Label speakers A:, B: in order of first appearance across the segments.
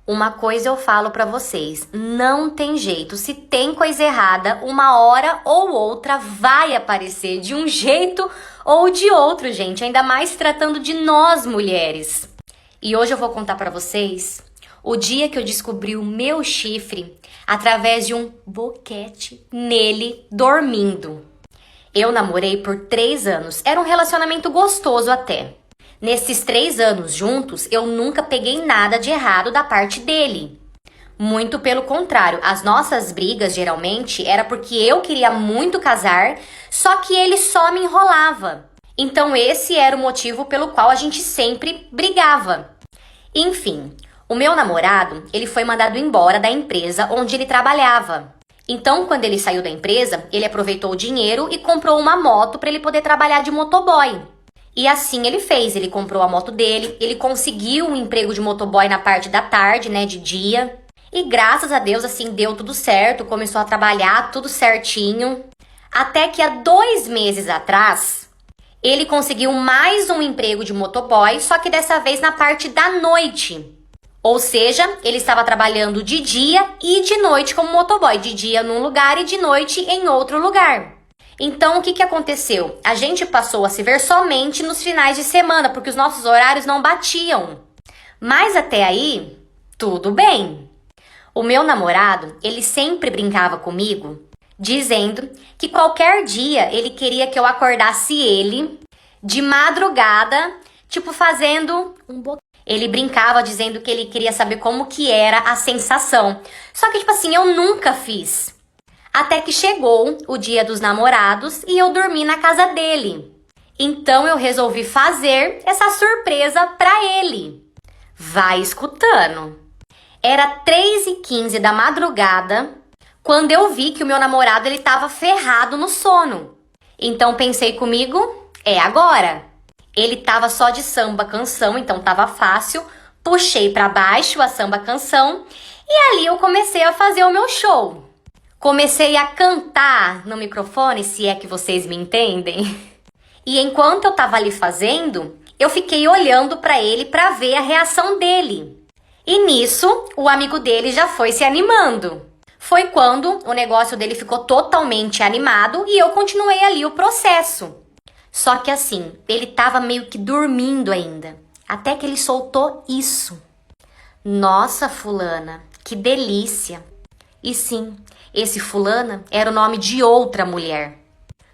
A: Uma coisa eu falo pra vocês, não tem jeito, se tem coisa errada, uma hora ou outra vai aparecer de um jeito ou de outro, gente, ainda mais tratando de nós mulheres. E hoje eu vou contar pra vocês o dia que eu descobri o meu chifre através de um boquete nele dormindo. Eu namorei por 3 anos, era um relacionamento gostoso até. Nesses 3 anos juntos, eu nunca peguei nada de errado da parte dele. Muito pelo contrário, as nossas brigas geralmente era porque eu queria muito casar, só que ele só me enrolava. Então esse era o motivo pelo qual a gente sempre brigava. Enfim, o meu namorado, ele foi mandado embora da empresa onde ele trabalhava. Então, quando ele saiu da empresa, ele aproveitou o dinheiro e comprou uma moto para ele poder trabalhar de motoboy. E assim ele fez, ele comprou a moto dele, ele conseguiu um emprego de motoboy na parte da tarde, né, de dia. E graças a Deus, assim, deu tudo certo, começou a trabalhar tudo certinho. Até que há 2 meses atrás, ele conseguiu mais um emprego de motoboy, só que dessa vez na parte da noite. Ou seja, ele estava trabalhando de dia e de noite como motoboy, de dia num lugar e de noite em outro lugar. Então, o que aconteceu? A gente passou a se ver somente nos finais de semana, porque os nossos horários não batiam. Mas até aí, tudo bem. O meu namorado, ele sempre brincava comigo, dizendo que qualquer dia ele queria que eu acordasse ele de madrugada, tipo fazendo um boquete. Ele brincava dizendo que ele queria saber como que era a sensação. Só que, tipo assim, eu nunca fiz. Até que chegou o dia dos namorados e eu dormi na casa dele. Então eu resolvi fazer essa surpresa pra ele. Vai escutando. Era 3h15 da madrugada quando eu vi que o meu namorado ele tava ferrado no sono. Então pensei comigo, é agora. Ele tava só de samba canção, então tava fácil. Puxei pra baixo a samba canção e ali eu comecei a fazer o meu show. Comecei a cantar no microfone, se é que vocês me entendem. E enquanto eu tava ali fazendo, eu fiquei olhando pra ele pra ver a reação dele. E nisso, o amigo dele já foi se animando. Foi quando o negócio dele ficou totalmente animado e eu continuei ali o processo. Só que assim, ele tava meio que dormindo ainda. Até que ele soltou isso. Nossa, fulana, que delícia. E sim, esse fulana era o nome de outra mulher.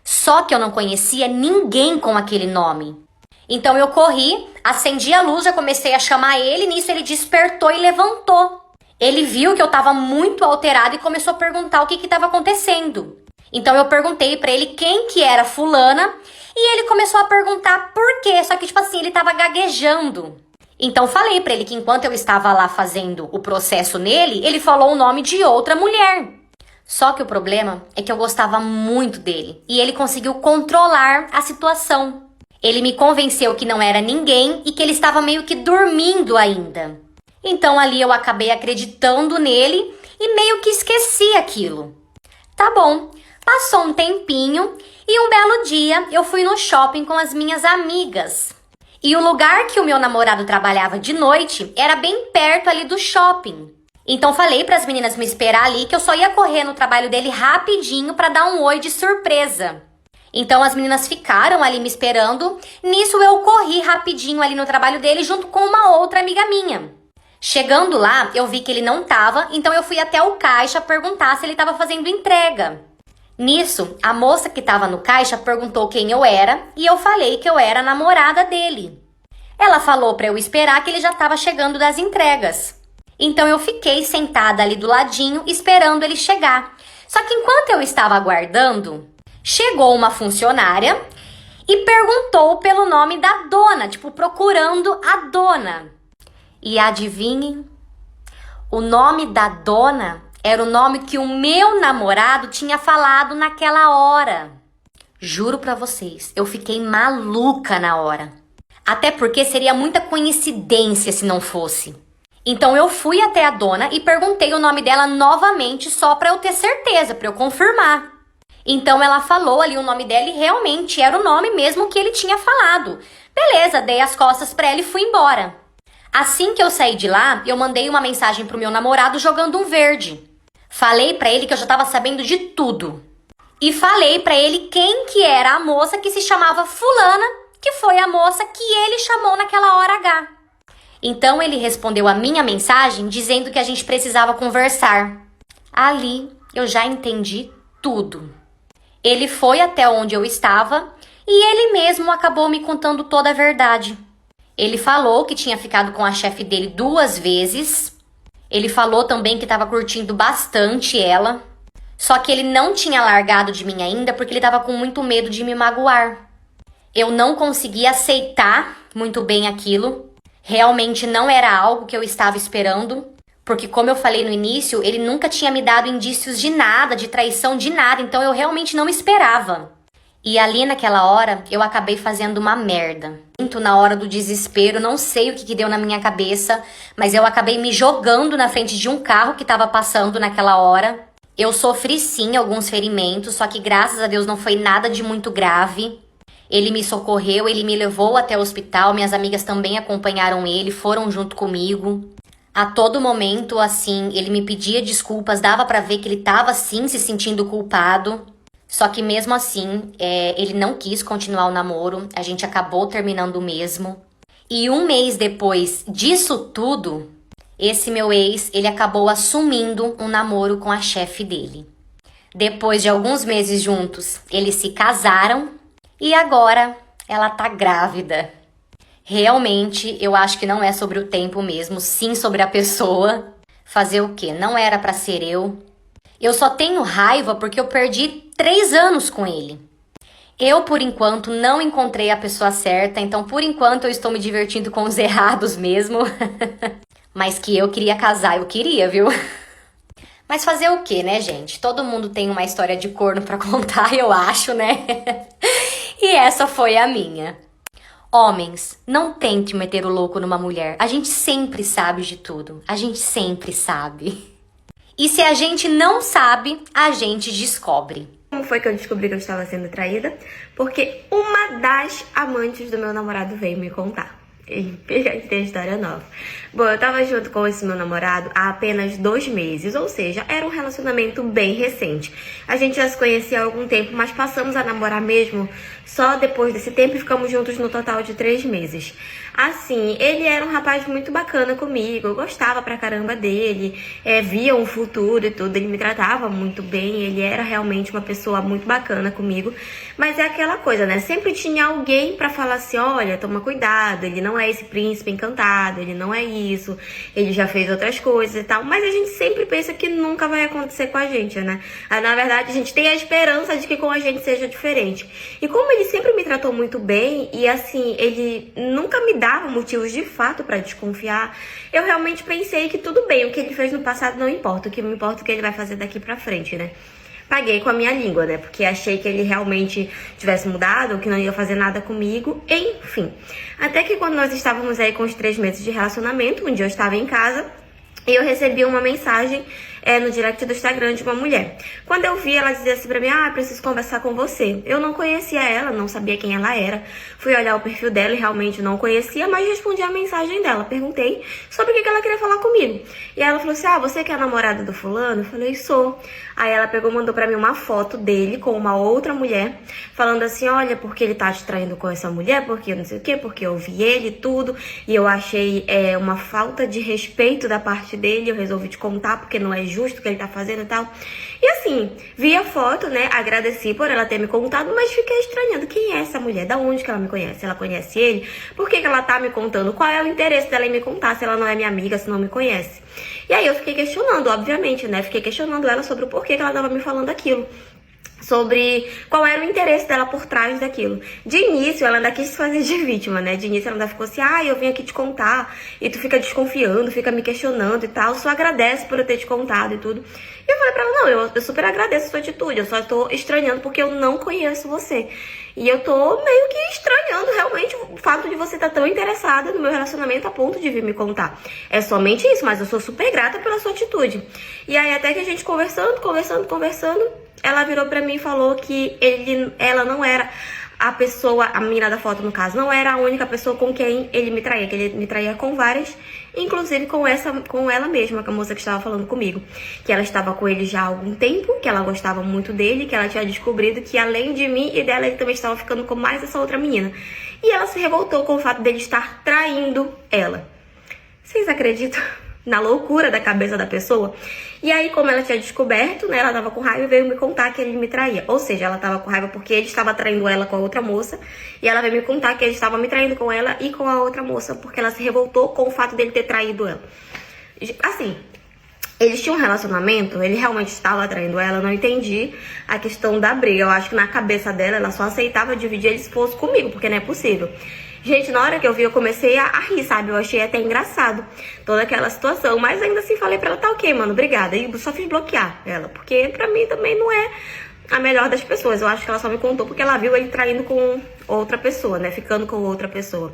A: Só que eu não conhecia ninguém com aquele nome. Então eu corri, acendi a luz, já comecei a chamar ele, nisso ele despertou e levantou. Ele viu que eu tava muito alterada e começou a perguntar o que estava acontecendo. Então eu perguntei pra ele quem que era fulana e ele começou a perguntar por quê, só que tipo assim, ele tava gaguejando. Então falei pra ele que enquanto eu estava lá fazendo o processo nele, ele falou o nome de outra mulher. Só que o problema é que eu gostava muito dele e ele conseguiu controlar a situação. Ele me convenceu que não era ninguém e que ele estava meio que dormindo ainda. Então ali eu acabei acreditando nele e meio que esqueci aquilo. Tá bom, passou um tempinho e um belo dia eu fui no shopping com as minhas amigas. E o lugar que o meu namorado trabalhava de noite era bem perto ali do shopping. Então falei para as meninas me esperar ali que eu só ia correr no trabalho dele rapidinho para dar um oi de surpresa. Então as meninas ficaram ali me esperando. Nisso eu corri rapidinho ali no trabalho dele junto com uma outra amiga minha. Chegando lá, eu vi que ele não tava, então eu fui até o caixa perguntar se ele estava fazendo entrega. Nisso, a moça que estava no caixa perguntou quem eu era e eu falei que eu era a namorada dele. Ela falou para eu esperar que ele já estava chegando das entregas. Então eu fiquei sentada ali do ladinho esperando ele chegar. Só que enquanto eu estava aguardando, chegou uma funcionária e perguntou pelo nome da dona, tipo procurando a dona. E adivinhem? O nome da dona era o nome que o meu namorado tinha falado naquela hora. Juro pra vocês, eu fiquei maluca na hora. Até porque seria muita coincidência se não fosse. Então eu fui até a dona e perguntei o nome dela novamente só pra eu ter certeza, pra eu confirmar. Então ela falou ali o nome dela e realmente era o nome mesmo que ele tinha falado. Beleza, dei as costas pra ela e fui embora. Assim que eu saí de lá, eu mandei uma mensagem pro meu namorado jogando um verde. Falei pra ele que eu já tava sabendo de tudo. E falei pra ele quem que era a moça que se chamava Fulana, que foi a moça que ele chamou naquela hora H. Então ele respondeu a minha mensagem dizendo que a gente precisava conversar. Ali eu já entendi tudo. Ele foi até onde eu estava e ele mesmo acabou me contando toda a verdade. Ele falou que tinha ficado com a chefe dele 2 vezes. Ele falou também que estava curtindo bastante ela. Só que ele não tinha largado de mim ainda porque ele estava com muito medo de me magoar. Eu não conseguia aceitar muito bem aquilo. Realmente não era algo que eu estava esperando. Porque como eu falei no início, ele nunca tinha me dado indícios de nada, de traição, de nada. Então eu realmente não esperava. E ali naquela hora, eu acabei fazendo uma merda. Muito na hora do desespero, não sei o que deu na minha cabeça, mas eu acabei me jogando na frente de um carro que estava passando naquela hora. Eu sofri sim alguns ferimentos, só que graças a Deus não foi nada de muito grave. Ele me socorreu, ele me levou até o hospital, minhas amigas também acompanharam ele, foram junto comigo. A todo momento, assim, ele me pedia desculpas, dava pra ver que ele tava sim se sentindo culpado. Só que mesmo assim, ele não quis continuar o namoro, a gente acabou terminando mesmo. E 1 mês depois disso tudo, esse meu ex, ele acabou assumindo um namoro com a chefe dele. Depois de alguns meses juntos, eles se casaram e agora ela tá grávida. Realmente, eu acho que não é sobre o tempo mesmo, sim sobre a pessoa. Fazer o quê? Não era pra ser eu. Eu só tenho raiva porque eu perdi 3 anos com ele. Eu, por enquanto, não encontrei a pessoa certa, então, por enquanto, eu estou me divertindo com os errados mesmo. Mas que eu queria casar, eu queria, viu? Mas fazer o quê, né, gente? Todo mundo tem uma história de corno pra contar, eu acho, né? E essa foi a minha. Homens, não tente meter o louco numa mulher. A gente sempre sabe de tudo. A gente sempre sabe. E se a gente não sabe, a gente descobre.
B: Como foi que eu descobri que eu estava sendo traída? Porque uma das amantes do meu namorado veio me contar. E já tem história nova. Bom, eu tava junto com esse meu namorado há apenas 2 meses, ou seja, era um relacionamento bem recente. A gente já se conhecia há algum tempo, mas passamos a namorar mesmo só depois desse tempo e ficamos juntos no total de 3 meses. Assim, ele era um rapaz muito bacana comigo, eu gostava pra caramba dele, via um futuro e tudo, ele me tratava muito bem, ele era realmente uma pessoa muito bacana comigo, mas é aquela coisa, né, sempre tinha alguém pra falar assim, olha, toma cuidado, ele não é esse príncipe encantado, ele não é isso, ele já fez outras coisas e tal, mas a gente sempre pensa que nunca vai acontecer com a gente, né, na verdade a gente tem a esperança de que com a gente seja diferente, e como ele sempre me tratou muito bem, e assim, ele nunca me dava motivos de fato pra desconfiar, eu realmente pensei que tudo bem, o que ele fez no passado não importa, o que me importa é o que ele vai fazer daqui pra frente, né. Paguei com a minha língua, né, porque achei que ele realmente tivesse mudado, ou que não ia fazer nada comigo, enfim. Até que quando nós estávamos aí com os 3 meses de relacionamento, um dia eu estava em casa, e eu recebi uma mensagem no direct do Instagram de uma mulher. Quando eu vi, ela dizia assim pra mim, preciso conversar com você. Eu não conhecia ela, não sabia quem ela era. Fui olhar o perfil dela e realmente não conhecia, mas respondi a mensagem dela. Perguntei sobre o que ela queria falar comigo. E ela falou assim, você que é a namorada do fulano? Eu falei, sou. Aí ela pegou e mandou pra mim uma foto dele com uma outra mulher, falando assim, olha, porque ele tá te traindo com essa mulher, porque não sei o quê, porque eu vi ele e tudo, e eu achei uma falta de respeito da parte dele, eu resolvi te contar, porque não é justo o que ele tá fazendo e tal. E assim, vi a foto, né, agradeci por ela ter me contado, mas fiquei estranhando, quem é essa mulher? Da onde que ela me conhece? Ela conhece ele? Por que que ela tá me contando? Qual é o interesse dela em me contar, se ela não é minha amiga, se não me conhece? E aí eu fiquei questionando, obviamente, né, fiquei questionando ela sobre o porquê que ela tava me falando aquilo. Sobre qual era o interesse dela por trás daquilo. De início, ela ainda quis se fazer de vítima, né? De início, ela ainda ficou assim, eu vim aqui te contar, e tu fica desconfiando, fica me questionando e tal, só agradece por eu ter te contado e tudo. E eu falei pra ela, não, eu super agradeço a sua atitude, eu só tô estranhando porque eu não conheço você. E eu tô meio que estranhando realmente o fato de você estar tão interessada no meu relacionamento a ponto de vir me contar. É somente isso, mas eu sou super grata pela sua atitude. E aí até que a gente conversando, ela virou pra mim e falou que ela não era a pessoa, a menina da foto no caso, não era a única pessoa com quem ele me traía, que ele me traía com várias, inclusive com ela mesma, com a moça que estava falando comigo, que ela estava com ele já há algum tempo, que ela gostava muito dele, que ela tinha descobrido que além de mim e dela, ele também estava ficando com mais essa outra menina. E ela se revoltou com o fato dele estar traindo ela. Vocês acreditam na loucura da cabeça da pessoa? E aí, como ela tinha descoberto, né, ela tava com raiva e veio me contar que ele me traía. Ou seja, ela tava com raiva porque ele estava traindo ela com a outra moça. E ela veio me contar que ele estava me traindo com ela e com a outra moça, porque ela se revoltou com o fato dele ter traído ela. Assim, eles tinham um relacionamento, ele realmente estava traindo ela, eu não entendi a questão da briga. Eu acho que na cabeça dela, ela só aceitava dividir ele se fosse comigo, porque não é possível. Gente, na hora que eu vi, eu comecei a rir, sabe? Eu achei até engraçado toda aquela situação. Mas ainda assim, falei pra ela, tá ok, mano, obrigada. E só fiz bloquear ela, porque pra mim também não é a melhor das pessoas. Eu acho que ela só me contou porque ela viu ele traindo com outra pessoa, né? Ficando com outra pessoa.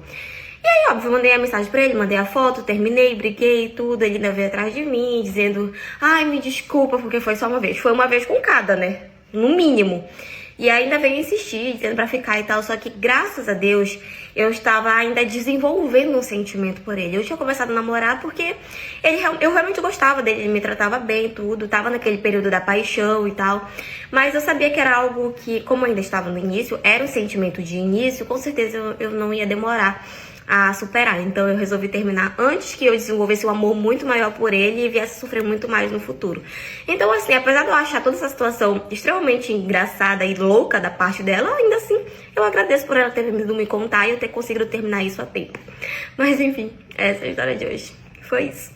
B: E aí, óbvio, mandei a mensagem pra ele, mandei a foto, terminei, briguei, tudo. Ele ainda veio atrás de mim, dizendo, ai, me desculpa, porque foi só uma vez. Foi uma vez com cada, né? No mínimo. E ainda veio insistir, dizendo pra ficar e tal. Só que, graças a Deus, eu estava ainda desenvolvendo um sentimento por ele. Eu tinha começado a namorar porque eu realmente gostava dele. Ele me tratava bem, tudo. Tava naquele período da paixão e tal. Mas eu sabia que era algo que, como eu ainda estava no início, era um sentimento de início. Com certeza eu não ia demorar a superar. Então eu resolvi terminar antes que eu desenvolvesse um amor muito maior por ele e viesse a sofrer muito mais no futuro. Então assim, apesar de eu achar toda essa situação extremamente engraçada e louca da parte dela, ainda assim eu agradeço por ela ter vindo me contar e eu ter conseguido terminar isso a tempo. Mas enfim, essa é a história de hoje. Foi isso.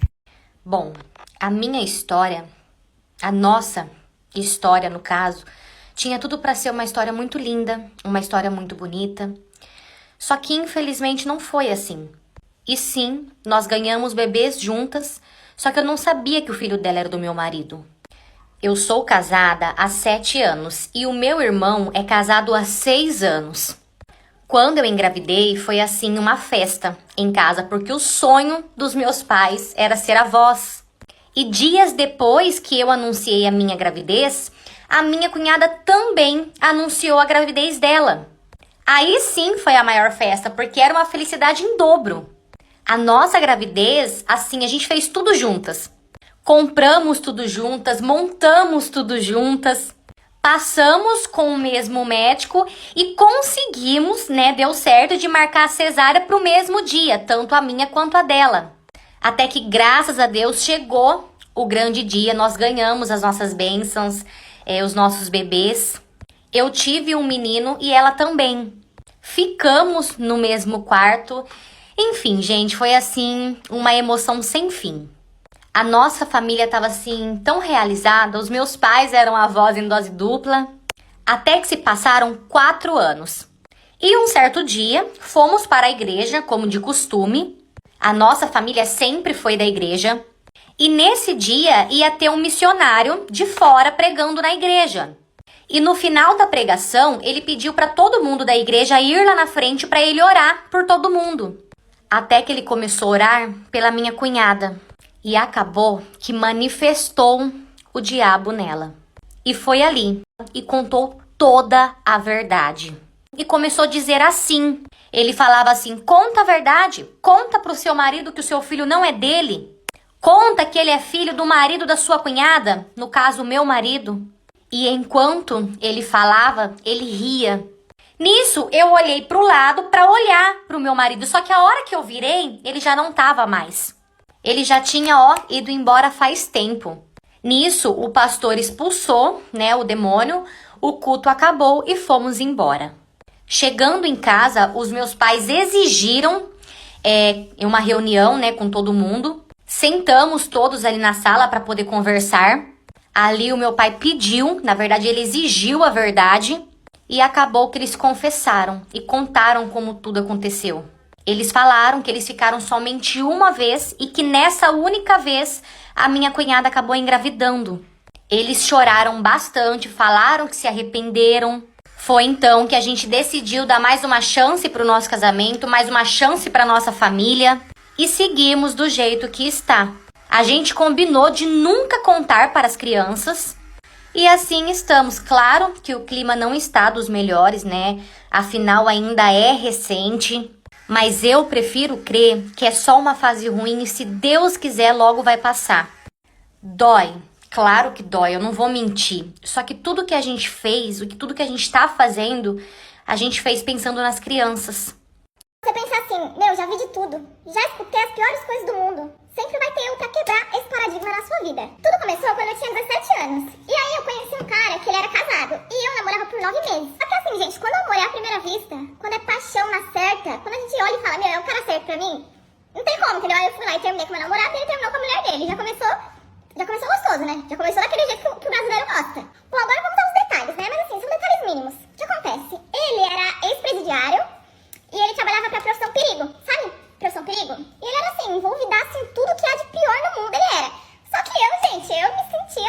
A: Bom, a minha história, a nossa história no caso, tinha tudo pra ser uma história muito linda, uma história muito bonita. Só que infelizmente não foi assim. E sim, nós ganhamos bebês juntas, só que eu não sabia que o filho dela era do meu marido. Eu sou casada há 7 anos e o meu irmão é casado há 6 anos. Quando eu engravidei, foi assim uma festa em casa, porque o sonho dos meus pais era ser avós. E dias depois que eu anunciei a minha gravidez, a minha cunhada também anunciou a gravidez dela. Aí sim foi a maior festa, porque era uma felicidade em dobro. A nossa gravidez, assim, a gente fez tudo juntas. Compramos tudo juntas, montamos tudo juntas, passamos com o mesmo médico e conseguimos, né, deu certo de marcar a cesárea para o mesmo dia, tanto a minha quanto a dela. Até que, graças a Deus, chegou o grande dia, nós ganhamos as nossas bênçãos, os nossos bebês. Eu tive um menino e ela também. Ficamos no mesmo quarto. Enfim, gente, foi assim uma emoção sem fim. A nossa família estava assim tão realizada. Os meus pais eram avós em dose dupla. Até que se passaram 4 anos. E um certo dia, fomos para a igreja, como de costume. A nossa família sempre foi da igreja. E nesse dia ia ter um missionário de fora pregando na igreja. E no final da pregação, ele pediu para todo mundo da igreja ir lá na frente para ele orar por todo mundo. Até que ele começou a orar pela minha cunhada. E acabou que manifestou o diabo nela. E foi ali e contou toda a verdade. E começou a dizer assim. Ele falava assim, conta a verdade. Conta pro seu marido que o seu filho não é dele. Conta que ele é filho do marido da sua cunhada. No caso, o meu marido. E enquanto ele falava, ele ria. Nisso, eu olhei para o lado para olhar para o meu marido. Só que a hora que eu virei, ele já não estava mais. Ele já tinha, ido embora faz tempo. Nisso, o pastor expulsou, né, o demônio. O culto acabou e fomos embora. Chegando em casa, os meus pais exigiram uma reunião, né, com todo mundo. Sentamos todos ali na sala para poder conversar. Ali o meu pai pediu, na verdade ele exigiu a verdade e acabou que eles confessaram e contaram como tudo aconteceu. Eles falaram que eles ficaram somente uma vez e que nessa única vez a minha cunhada acabou engravidando. Eles choraram bastante, falaram que se arrependeram. Foi então que a gente decidiu dar mais uma chance para o nosso casamento, mais uma chance para nossa família e seguimos do jeito que está. A gente combinou de nunca contar para as crianças e assim estamos. Claro que o clima não está dos melhores, né? Afinal, ainda é recente. Mas eu prefiro crer que é só uma fase ruim e se Deus quiser logo vai passar. Dói, claro que dói, eu não vou mentir. Só que tudo que a gente fez, tudo que a gente tá fazendo, a gente fez pensando nas crianças.
C: Você pensa assim, já vi de tudo. Já escutei as piores coisas do mundo. Sempre vai ter eu pra quebrar esse paradigma na sua vida. Tudo começou quando eu tinha 17 anos. E aí eu conheci um cara que ele era casado. E eu namorava por 9 meses. Só que assim, gente, quando o amor é à primeira vista, quando é paixão na certa, quando a gente olha e fala, é o cara certo pra mim, não tem como, entendeu? Aí eu fui lá e terminei com meu namorado e ele terminou com a mulher dele. Já começou gostoso, né? Já começou daquele jeito que o brasileiro gosta. Bom, agora vamos aos detalhes, né? Mas assim, são detalhes mínimos. O que acontece? Ele era ex-presidiário e ele trabalhava pra Profissão Perigo, sabe? Profissão Perigo. E ele era assim, envolvidaço em tudo que há de pior no mundo, ele era. Só que eu me sentia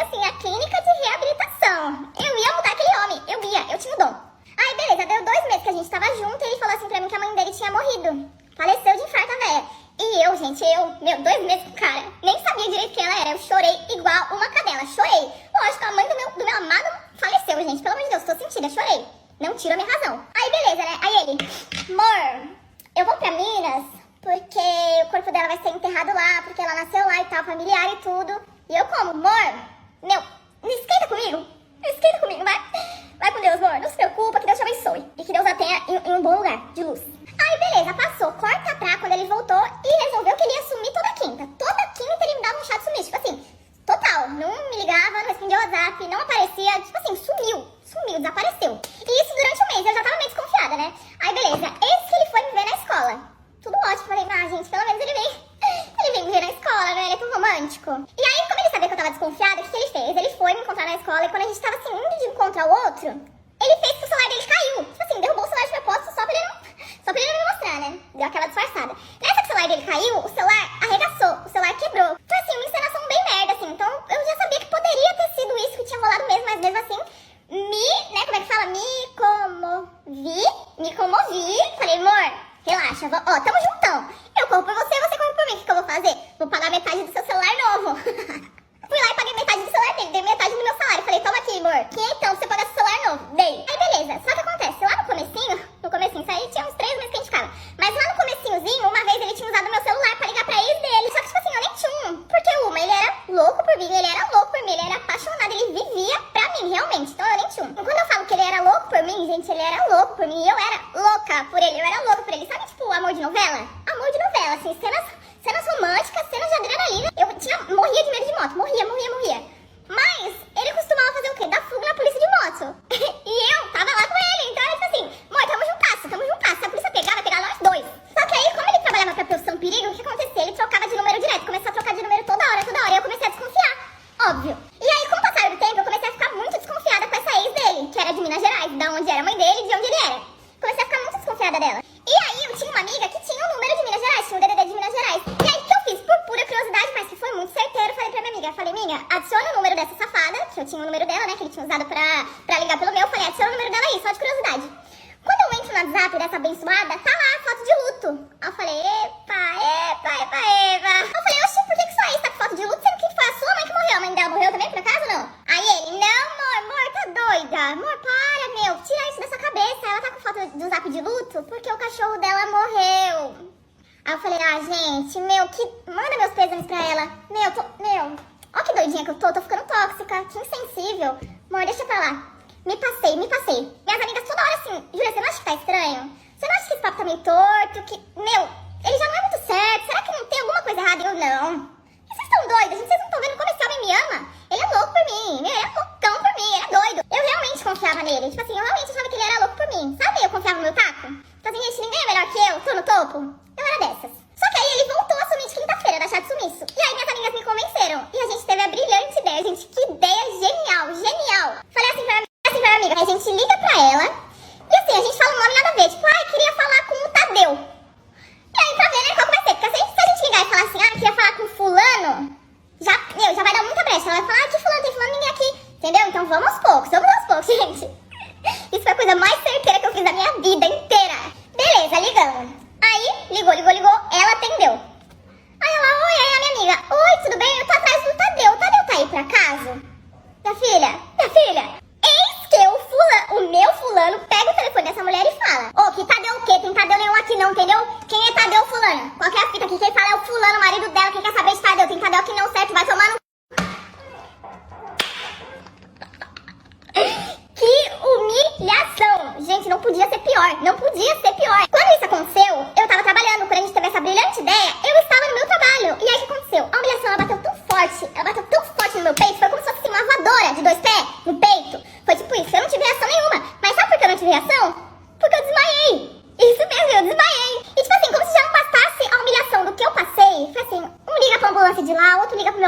C: assim, a clínica de reabilitação. Eu ia mudar aquele homem, eu tinha o dom. Aí beleza, deu 2 meses que a gente tava junto e ele falou assim pra mim que a mãe dele tinha morrido. Faleceu de infarto a véia. E eu, gente, 2 meses com o cara, nem sabia direito quem ela era. Eu chorei igual uma cadela, chorei. Lógico, a mãe do meu amado faleceu, gente. Pelo amor de Deus, tô sentida, chorei. Não tira a minha razão. Aí beleza, né? Aí ele, amor, eu vou pra Minas porque o corpo dela vai ser enterrado lá, porque ela nasceu lá e tal, familiar e tudo. E eu como, amor, não esquenta comigo, vai. Vai com Deus, amor, não se preocupa, que Deus te abençoe. E que Deus a tenha em um bom lugar, de luz. Aí beleza, passou, corta pra quando ele voltou e resolveu que ele ia sumir toda quinta. Toda quinta ele me dava um chá de sumir, tipo assim, total, não me ligava, não respondia o WhatsApp, não aparecia, tipo assim, sumiu, desapareceu. E isso durante um mês, eu já tava meio desconfiada, né? Aí beleza, eis que ele foi me ver na escola. Tudo ótimo, falei, gente, pelo menos ele veio me ver na escola, né? Ele é tão romântico. E aí, como ele sabia que eu tava desconfiada, o que ele fez? Ele foi me encontrar na escola e quando a gente tava assim, indo de encontro ao outro, ele fez que o celular dele caiu. Tipo assim, derrubou o celular de propósito só pra ele não me mostrar, né? Deu aquela disfarçada. Nessa que o celular dele caiu, o celular arregaçou, o celular quebrou. Foi assim, uma encenação bem merda, assim. Então, eu já sabia que poderia ter sido isso que tinha rolado mesmo, mas mesmo assim, como é que fala? Me comovi. Falei, amor, relaxa, tamo juntão. Eu corro por você corre por mim. O que eu vou fazer? Vou pagar metade do seu celular novo. Fui lá e paguei metade do celular dele, dei metade do meu salário. Falei, toma aqui, amor, 500 pra você pagar seu celular novo. Dei. Aí beleza, só que acontece, lá no comecinho, isso aí tinha uns 3 meses que a gente ficava. Mas lá no comecinhozinho, uma vez ele tinha usado meu celular pra ligar pra ex dele. Só que tipo assim, eu nem tinha um. Porque ele era louco por mim, ele era louco por mim, ele era apaixonado, ele vivia pra mim, realmente. Então eu nem tinha um. E quando eu falo que ele era louco por mim, gente, ele era louco por mim e eu era louca por ele, eu era louca por ele. Sabe tipo amor de novela? Amor de novela, assim, cenas românticas, cenas de adrenalina. Eu morria de medo de moto, morria. Mas ele costumava fazer o quê? Dar fuga na polícia de moto. E eu tava lá com ele, então ele falou assim, amor, tamo juntasso. Se a polícia pegar, vai pegar nós dois. Só que aí, como ele trabalhava pra Profissão Perigo, o que acontecia? Ele trocava de número direto, começou a trocar de número toda hora. E eu comecei a desconfiar, óbvio. E aí, com o passar do tempo, eu comecei a ficar muito desconfiada com essa ex dele, que era de Minas Gerais, da onde era a mãe dele e de onde ele era. Comecei a ficar muito desconfiada dela. E aí, eu tinha uma amiga que tinha um número de Minas Gerais, tinha um DDD de Minas Gerais. E aí, o que eu fiz? Por pura curiosidade, mas que foi muito certeiro, falei pra minha amiga. Falei, amiga, adiciona o número dessa safada, que eu tinha o número dela, né, que ele tinha usado pra ligar pelo meu. Falei, adiciona o número dela aí, só de curiosidade. Quando eu entro no WhatsApp dessa abençoada, tá lá a foto de luto. Aí eu falei, epa. Eu falei, oxi, por que sua ex tá com foto de luto, sendo que foi a sua mãe que morreu? A mãe dela morreu também, por acaso, ou não? Aí ele, não, amor, tá doida? Amor, para, tira isso dessa cabeça. Ela tá com foto do zap de luto porque o cachorro dela morreu. Aí eu falei, gente, manda meus pêsames pra ela. Ó que doidinha que eu tô ficando tóxica, que insensível. Amor, deixa pra lá. Me passei. Minhas amigas toda hora assim, Júlia, você não acha que tá estranho? Você não acha que esse papo tá meio torto? Ele já não é muito certo. Será que não tem alguma coisa errada? Eu, não. E vocês estão doidas? Vocês não estão vendo como esse homem me ama? Ele é louco por mim. Ele é loucão por mim. Ele é doido. Eu realmente confiava nele. Tipo assim, eu realmente achava que ele era louco por mim. Sabe? Eu confiava no meu taco. Então assim, gente, ninguém é melhor que eu. Tô no topo. Eu era dessas. Só que aí ele voltou a sumir de quinta-feira, da chá de sumiço. E aí minhas amigas me convenceram. E a gente teve a brilhante ideia, gente. Que ideia genial. Falei assim pra minha amiga, a gente liga pra ela. E assim, a gente fala um nome nada a ver. Tipo, queria falar com o Tadeu. E aí pra ver, né, qual que vai ser. Porque se a gente ligar e falar assim, queria falar com fulano, já vai dar muita brecha. Ela vai falar, que fulano, tem fulano, ninguém aqui. Entendeu? Então vamos aos poucos, gente. Isso foi a coisa mais certeira que eu fiz da minha vida inteira. Beleza, ligamos. Aí, ligou, ela atendeu. Aí ela, oi, aí a minha amiga, oi, tudo bem? Eu tô atrás do Tadeu. O Tadeu tá aí por acaso? Minha filha, eis que o meu fulano pega o telefone dessa mulher e fala,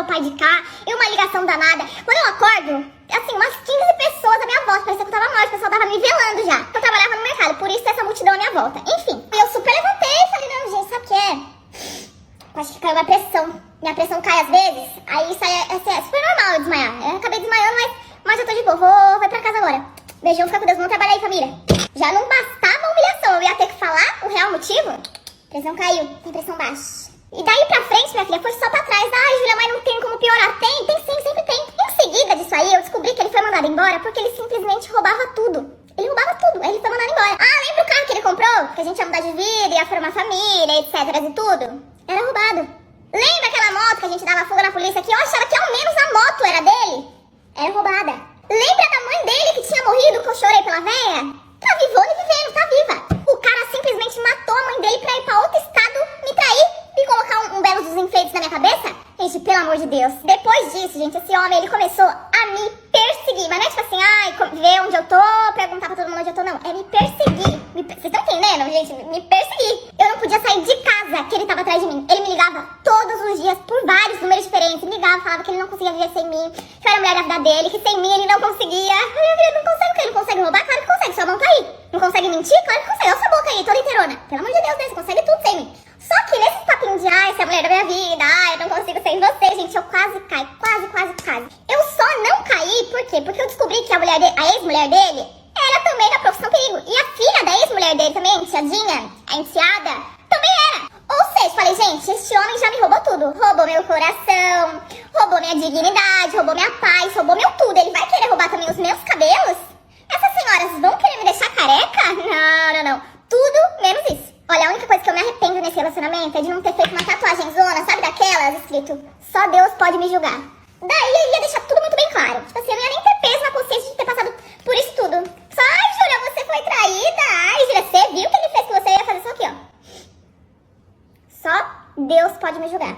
C: pai de cá, e uma ligação danada. Quando eu acordo, assim, umas 15 pessoas à minha volta, parecia que eu tava morta, o pessoal tava me velando já. Eu trabalhava no mercado, por isso essa multidão à minha volta. Enfim, eu super levantei e falei, não, gente, sabe o que é? Acho que caiu minha pressão. Minha pressão cai às vezes, aí sai, assim, é super normal eu desmaiar. Eu acabei desmaiando, mas eu tô de boa, vou pra casa agora. Beijão, fica com Deus, vamos trabalhar aí, família. Já não bastava a humilhação, eu ia ter que falar o real motivo. A pressão caiu, tem pressão baixa. E daí pra frente, minha filha, foi só pra trás. Ai, Júlia, mas não tem como piorar. Tem sim, sempre tem. Em seguida disso aí, eu descobri que ele foi mandado embora porque ele simplesmente roubava tudo. Ele roubava tudo, aí ele foi mandado embora. Ah, lembra o carro que ele comprou? Que a gente ia mudar de vida, ia formar família, etc e tudo? Era roubado. Lembra aquela moto que a gente dava fuga na polícia que eu achava que ao menos a moto era dele? Era roubada. Lembra da mãe dele que tinha morrido que eu chorei pela véia? Tá vivona e vivendo, tá viva. O cara simplesmente matou a mãe dele pra ir pra outro estado, me trair e colocar um belo dos enfeites na minha cabeça? Gente, pelo amor de Deus. Depois disso, gente, esse homem, ele começou a me perseguir. Mas não é tipo assim, ai, ver onde eu tô, perguntar pra todo mundo onde eu tô, não. É me perseguir. Vocês estão entendendo, gente? Me perseguir. Eu não podia sair de casa que ele tava atrás de mim. Ele me ligava todos os dias por vários números diferentes. Me ligava, falava que ele não conseguia viver sem mim, que eu era a mulher da vida dele, que sem mim ele não conseguia. Ele não consegue o quê? Ele não consegue roubar? Claro que consegue, sua mão tá aí. Não consegue mentir? Claro que consegue. Olha sua boca aí, toda inteirona. Pelo amor de Deus, né? Você consegue tudo sem mim. Só que nesses papinhos de, ai, você é a mulher da minha vida, ai, eu não consigo sem você, gente, eu quase caí, quase. Eu só não caí, por quê? Porque eu descobri que a ex-mulher dele, era também da profissão perigo. E a filha da ex-mulher dele também, a tiadinha, a enteada, também era. Ou seja, falei, gente, este homem já me roubou tudo. Roubou meu coração, roubou minha dignidade, roubou minha paz, roubou meu tudo. Ele vai querer roubar também os meus cabelos? Essas senhoras vão querer me deixar careca? Não. Tudo menos isso. Olha, a única coisa que eu me arrependo nesse relacionamento é de não ter feito uma tatuagem zona, sabe daquelas, escrito, só Deus pode me julgar. Daí eu ia deixar tudo muito bem claro. Tipo assim, eu não ia nem ter peso na consciência de ter passado por isso tudo. Só, ai, Júlia, você foi traída. Ai, Júlia, você viu o que ele fez com você? Eu ia fazer só aqui, ó. Só Deus pode me julgar.